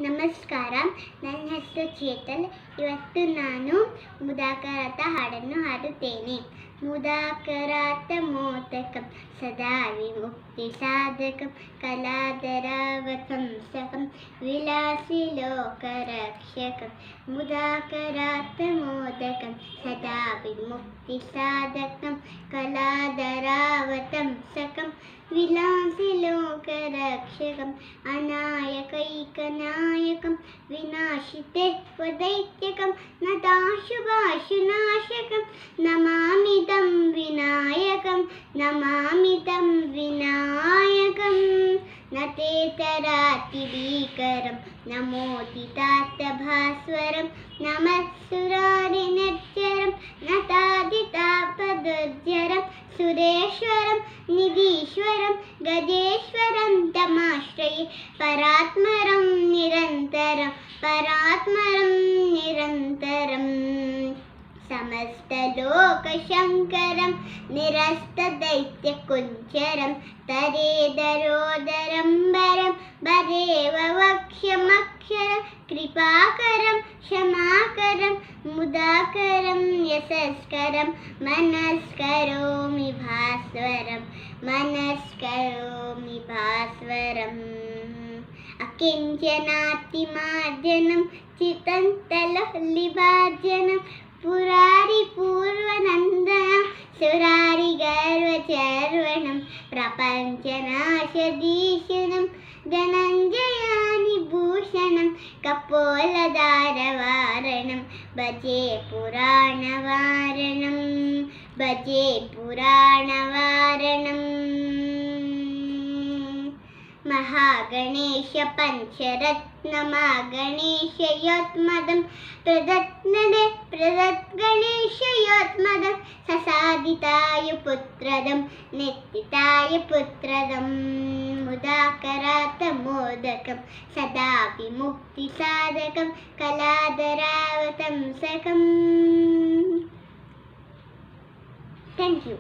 ನಮಸ್ಕಾರ. ನನ್ನ ಹೆಸರು ಚೇತಲ್. ಇವತ್ತು ನಾನು ಮುದಾಕರಾತ ಹಾಡನ್ನು ಹಾಡುತ್ತೇನೆ. ಮುದಾಕರಾತ ಮೋದಕಂ ಸದಾ ವಿಮುಕ್ತಿ ಸಾಧಕಂ ಕಲಾಧರಾವತಂಸಕಂ ವಿಲಾಸಿ ಲೋಕರಕ್ಷಕಂ. ಮುದಾಕರಾತ ಮೋದಕಂ ಸದಾ ವಿಮುಕ್ತಿ ಸಾಧಕಂ ಕಲಾಧರಾವತಂಸಕಂ ವಿಲಾಸಿ ಲೋಕರಕ್ಷಕಂ अनायकैकनायकं विनाशिते वदैत्यकं नताशुभाशुनाशकं नमामि तं विनायकं नमामि तं विनायकं नतेतरातिभीकरं नमोदितात्तभास्वरं नमः सुरारिनिर्जरं नतादितापदुर्जरं सुरेश्वरं निधीश्वरं गजेश्वरं तमाश्रये परात्मरं निरन्तरं परात्मरं निरन्तरं समस्तलोकशङ्करं निरस्तदैत्यकुञ्चरं तरेदरोदरं वरं वदेव वक्ष्यमक्षरं कृपाकरं क्षमाकरं मुदाकरं यशस्करं मनस्करोमि भास्वरं मनस्करोमि भास्वरम् अकिञ्चनातिमार्जनं चितन्तलहल्लिभार्जनं पुरारिपूर्वनन्दनं सुरारिगर्वचर्वणं प्रपञ्चनाशदीशनं धनञ्जयानिभूषणं कपोलदारवारणं भजे पुराणवारणं भजे पुराणवारणम् महागणेश पञ्चरत्नमागणेशयोत्मदं प्रदत्नदे प्रदत्गणेशयोत्मदं ससादिताय पुत्रदं नित्तिताय पुत्रदं मुदाकरात मोदकं सदा विमुक्तिसाधकं कलाधरावतंसकम्. Thank you.